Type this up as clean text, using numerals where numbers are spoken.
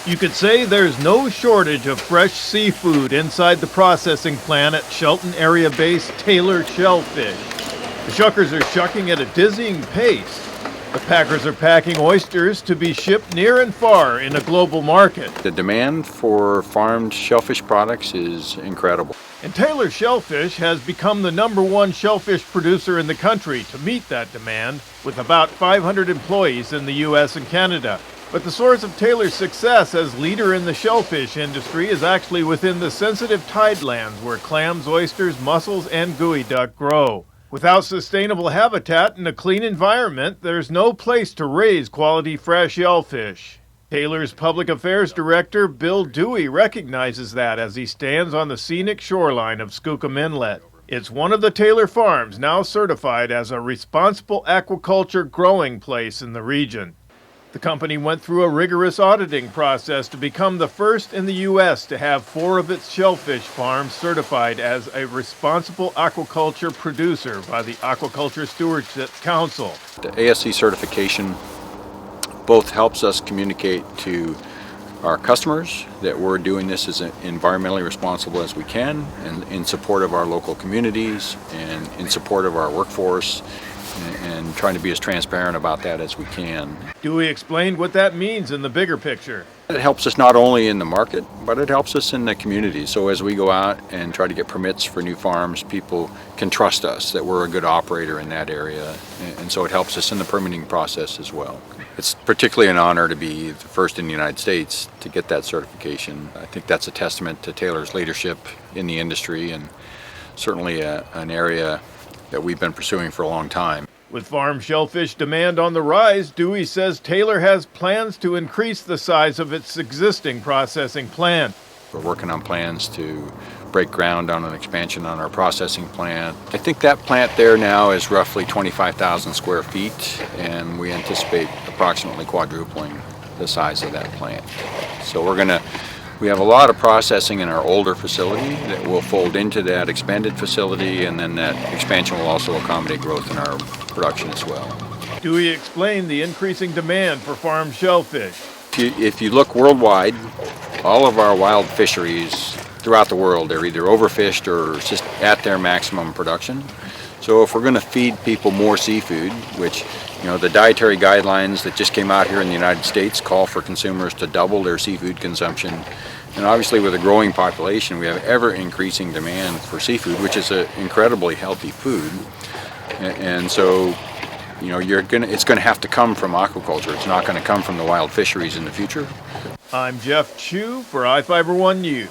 You could say there's no shortage of fresh seafood inside the processing plant at Shelton-area based Taylor Shellfish. The shuckers are shucking at a dizzying pace. The packers are packing oysters to be shipped near and far in a global market. The demand for farmed shellfish products is incredible. And Taylor Shellfish has become the #1 shellfish producer in the country to meet that demand, with about 500 employees in the U.S. and Canada. But the source of Taylor's success as leader in the shellfish industry is actually within the sensitive tidelands where clams, oysters, mussels, and geoduck grow. Without sustainable habitat and a clean environment, there's no place to raise quality fresh shellfish. Taylor's Public Affairs Director, Bill Dewey, recognizes that as he stands on the scenic shoreline of Skookum Inlet. It's one of the Taylor farms now certified as a responsible aquaculture growing place in the region. The company went through a rigorous auditing process to become the first in the U.S. to have 4 of its shellfish farms certified as a responsible aquaculture producer by the Aquaculture Stewardship Council. The ASC certification both helps us communicate to our customers that we're doing this as environmentally responsible as we can, and in support of our local communities and in support of our workforce, and trying to be as transparent about that as we can. Dewey explained what that means in the bigger picture. It helps us not only in the market, but it helps us in the community. So as we go out and try to get permits for new farms, people can trust us that we're a good operator in that area. And so it helps us in the permitting process as well. It's particularly an honor to be the first in the United States to get that certification. I think that's a testament to Taylor's leadership in the industry, and certainly an area that we've been pursuing for a long time. With farm shellfish demand on the rise, Dewey says Taylor has plans to increase the size of its existing processing plant. We're working on plans to break ground on an expansion on our processing plant. I think that plant there now is roughly 25,000 square feet, and we anticipate approximately quadrupling the size of that plant. So we have a lot of processing in our older facility that will fold into that expanded facility, and then that expansion will also accommodate growth in our production as well. Dewey explained the increasing demand for farmed shellfish. If you look worldwide, all of our wild fisheries throughout the world are either overfished or just at their maximum production. So if we're going to feed people more seafood, which, the dietary guidelines that just came out here in the United States call for consumers to double their seafood consumption. And obviously with a growing population, we have ever increasing demand for seafood, which is an incredibly healthy food. And so, it's going to have to come from aquaculture. It's not going to come from the wild fisheries in the future. I'm Jeff Chu for iFiber One News.